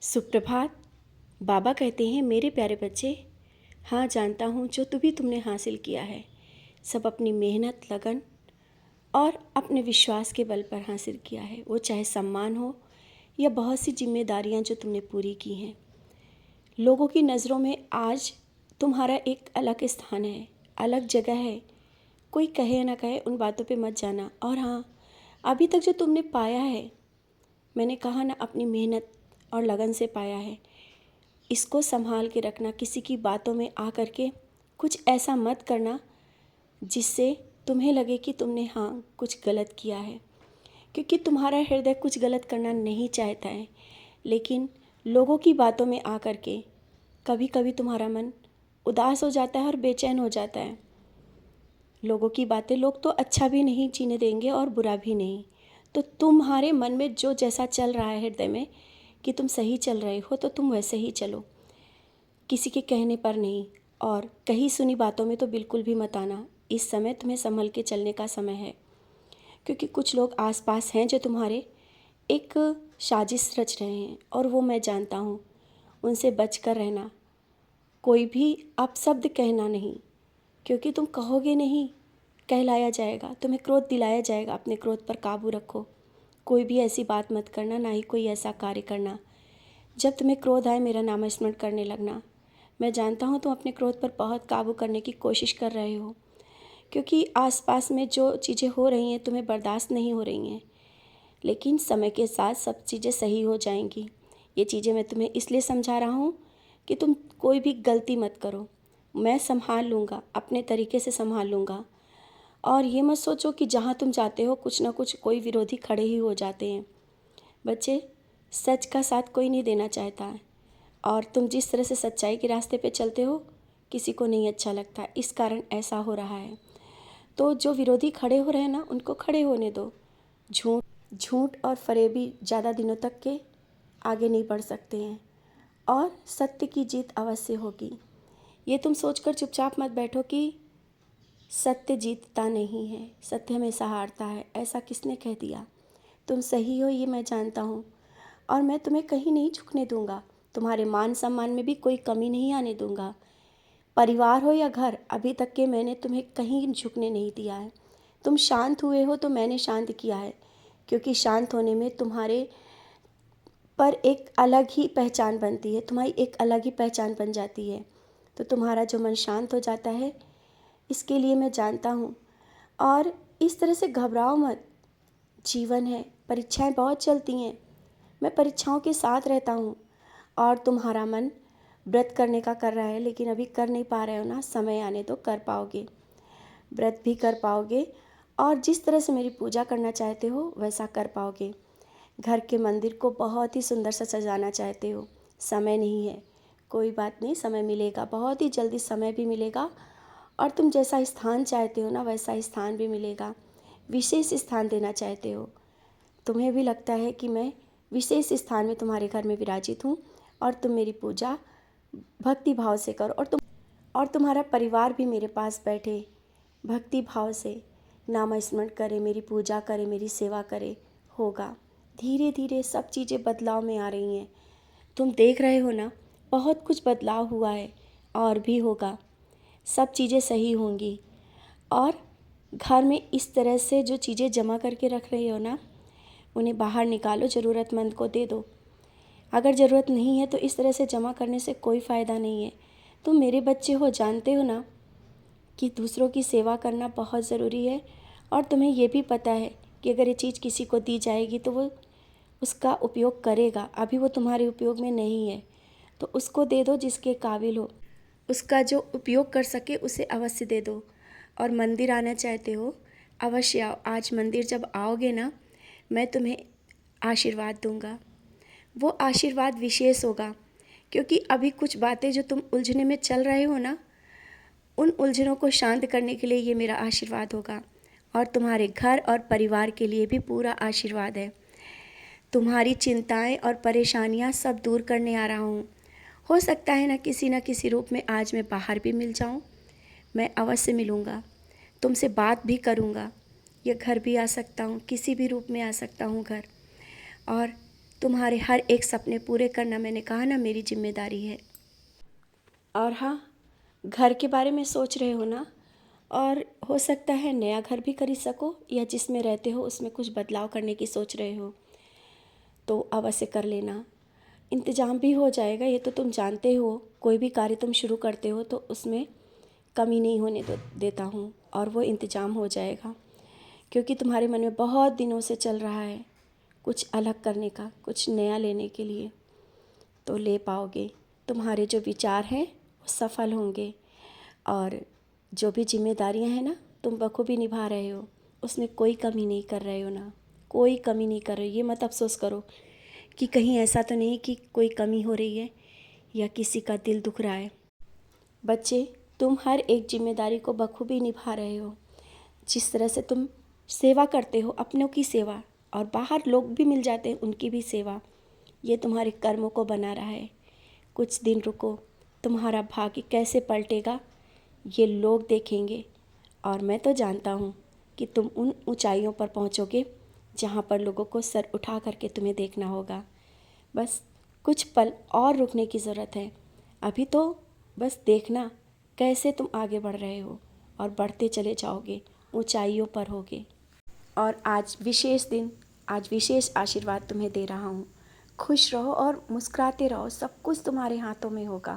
सुप्रभात। बाबा कहते हैं, मेरे प्यारे बच्चे, हाँ जानता हूँ जो तुमने हासिल किया है सब अपनी मेहनत, लगन और अपने विश्वास के बल पर हासिल किया है। वो चाहे सम्मान हो या बहुत सी जिम्मेदारियाँ जो तुमने पूरी की हैं। लोगों की नज़रों में आज तुम्हारा एक अलग स्थान है, अलग जगह है। कोई कहे ना कहे, उन बातों पे मत जाना। और हाँ, अभी तक जो तुमने पाया है, मैंने कहा ना, अपनी मेहनत और लगन से पाया है। इसको संभाल के रखना। किसी की बातों में आ कर के कुछ ऐसा मत करना जिससे तुम्हें लगे कि तुमने हाँ कुछ गलत किया है, क्योंकि तुम्हारा हृदय कुछ गलत करना नहीं चाहता है। लेकिन लोगों की बातों में आ कर के कभी कभी तुम्हारा मन उदास हो जाता है और बेचैन हो जाता है। लोगों की बातें, लोग तो अच्छा भी नहीं जीने देंगे और बुरा भी नहीं। तो तुम्हारे मन में जो जैसा चल रहा है हृदय में कि तुम सही चल रहे हो, तो तुम वैसे ही चलो, किसी के कहने पर नहीं। और कहीं सुनी बातों में तो बिल्कुल भी मत आना। इस समय तुम्हें संभल के चलने का समय है, क्योंकि कुछ लोग आसपास हैं जो तुम्हारे एक साजिश रच रहे हैं, और वो मैं जानता हूँ। उनसे बच कर रहना। कोई भी अपशब्द कहना नहीं, क्योंकि तुम कहोगे नहीं, कहलाया जाएगा, तुम्हें क्रोध दिलाया जाएगा। अपने क्रोध पर काबू रखो। कोई भी ऐसी बात मत करना, ना ही कोई ऐसा कार्य करना। जब तुम्हें क्रोध आए, मेरा नाम स्मरण करने लगना। मैं जानता हूँ तुम अपने क्रोध पर बहुत काबू करने की कोशिश कर रहे हो, क्योंकि आसपास में जो चीज़ें हो रही हैं तुम्हें बर्दाश्त नहीं हो रही हैं। लेकिन समय के साथ सब चीज़ें सही हो जाएंगी। ये चीज़ें मैं तुम्हें इसलिए समझा रहा हूँ कि तुम कोई भी गलती मत करो। मैं संभाल लूँगा, अपने तरीके से संभाल लूँगा। और ये मत सोचो कि जहाँ तुम जाते हो कुछ ना कुछ कोई विरोधी खड़े ही हो जाते हैं। बच्चे, सच का साथ कोई नहीं देना चाहता है, और तुम जिस तरह से सच्चाई के रास्ते पे चलते हो किसी को नहीं अच्छा लगता। इस कारण ऐसा हो रहा है। तो जो विरोधी खड़े हो रहे हैं ना, उनको खड़े होने दो। झूठ झूठ और फरेबी ज़्यादा दिनों तक के आगे नहीं बढ़ सकते हैं, और सत्य की जीत अवश्य होगी। ये तुम सोचकर चुपचाप मत बैठो कि सत्य जीतता नहीं है, सत्य हमेशा हारता है। ऐसा किसने कह दिया? तुम सही हो, ये मैं जानता हूँ, और मैं तुम्हें कहीं नहीं झुकने दूंगा। तुम्हारे मान सम्मान में भी कोई कमी नहीं आने दूंगा। परिवार हो या घर, अभी तक के मैंने तुम्हें कहीं झुकने नहीं दिया है। तुम शांत हुए हो तो मैंने शांत किया है, क्योंकि शांत होने में तुम्हारे पर एक अलग ही पहचान बनती है, तुम्हारी एक अलग ही पहचान बन जाती है। तो तुम्हारा जो मन शांत हो जाता है, इसके लिए मैं जानता हूँ। और इस तरह से घबराओ मत। जीवन है, परीक्षाएं बहुत चलती हैं। मैं परीक्षाओं के साथ रहता हूँ, और तुम्हारा मन व्रत करने का कर रहा है, लेकिन अभी कर नहीं पा रहे हो ना। समय आने तो कर पाओगे, व्रत भी कर पाओगे, और जिस तरह से मेरी पूजा करना चाहते हो वैसा कर पाओगे। घर के मंदिर को बहुत ही सुंदर सा सजाना चाहते हो, समय नहीं है। कोई बात नहीं, समय मिलेगा, बहुत ही जल्दी समय भी मिलेगा। और तुम जैसा स्थान चाहते हो ना, वैसा स्थान भी मिलेगा। विशेष स्थान देना चाहते हो, तुम्हें भी लगता है कि मैं विशेष स्थान में तुम्हारे घर में विराजित हूँ, और तुम मेरी पूजा भक्ति भाव से करो, और तुम्हारा परिवार भी मेरे पास बैठे भक्ति भाव से नाम स्मरण करे, मेरी पूजा करे, मेरी सेवा करे। होगा। धीरे धीरे सब चीज़ें बदलाव में आ रही हैं। तुम देख रहे हो ना, बहुत कुछ बदलाव हुआ है, और भी होगा। सब चीज़ें सही होंगी। और घर में इस तरह से जो चीज़ें जमा करके रख रही हो ना, उन्हें बाहर निकालो, ज़रूरतमंद को दे दो। अगर ज़रूरत नहीं है तो इस तरह से जमा करने से कोई फ़ायदा नहीं है। तुम मेरे बच्चे हो, जानते हो ना कि दूसरों की सेवा करना बहुत ज़रूरी है। और तुम्हें ये भी पता है कि अगर ये चीज़ किसी को दी जाएगी तो वो उसका उपयोग करेगा। अभी वो तुम्हारे उपयोग में नहीं है, तो उसको दे दो जिसके काबिल हो। उसका जो उपयोग कर सके उसे अवश्य दे दो। और मंदिर आना चाहते हो, अवश्य आओ। आज मंदिर जब आओगे ना, मैं तुम्हें आशीर्वाद दूंगा। वो आशीर्वाद विशेष होगा, क्योंकि अभी कुछ बातें जो तुम उलझने में चल रहे हो ना, उन उलझनों को शांत करने के लिए ये मेरा आशीर्वाद होगा। और तुम्हारे घर और परिवार के लिए भी पूरा आशीर्वाद है। तुम्हारी चिंताएं और परेशानियां सब दूर करने आ रहा हूँ। हो सकता है ना किसी रूप में आज मैं बाहर भी मिल जाऊँ। मैं अवश्य मिलूँगा, तुमसे बात भी करूँगा। या घर भी आ सकता हूँ, किसी भी रूप में आ सकता हूँ घर। और तुम्हारे हर एक सपने पूरे करना, मैंने कहा ना, मेरी जिम्मेदारी है। और हाँ, घर के बारे में सोच रहे हो ना, और हो सकता है नया घर भी खरीद सको, या जिसमें रहते हो उसमें कुछ बदलाव करने की सोच रहे हो, तो अवश्य कर लेना। इंतज़ाम भी हो जाएगा, ये तो तुम जानते हो। कोई भी कार्य तुम शुरू करते हो तो उसमें कमी नहीं होने देता हूँ, और वो इंतज़ाम हो जाएगा, क्योंकि तुम्हारे मन में बहुत दिनों से चल रहा है कुछ अलग करने का, कुछ नया लेने के लिए, तो ले पाओगे। तुम्हारे जो विचार हैं वो सफल होंगे, और जो भी जिम्मेदारियां हैं ना, तुम बखूबी निभा रहे हो, उसमें कोई कमी नहीं कर रहे हो ना, कोई कमी नहीं कर रहे हो। ये मत अफसोस करो कि कहीं ऐसा तो नहीं कि कोई कमी हो रही है या किसी का दिल दुख रहा है। बच्चे, तुम हर एक जिम्मेदारी को बखूबी निभा रहे हो। जिस तरह से तुम सेवा करते हो, अपनों की सेवा, और बाहर लोग भी मिल जाते हैं, उनकी भी सेवा, ये तुम्हारे कर्मों को बना रहा है। कुछ दिन रुको, तुम्हारा भाग्य कैसे पलटेगा ये लोग देखेंगे, और मैं तो जानता हूँ कि तुम उन ऊंचाइयों पर पहुँचोगे जहाँ पर लोगों को सर उठा करके तुम्हें देखना होगा। बस कुछ पल और रुकने की ज़रूरत है। अभी तो बस देखना कैसे तुम आगे बढ़ रहे हो, और बढ़ते चले जाओगे, ऊंचाइयों पर होगे। और आज विशेष दिन, आज विशेष आशीर्वाद तुम्हें दे रहा हूँ। खुश रहो और मुस्कुराते रहो, सब कुछ तुम्हारे हाथों में होगा।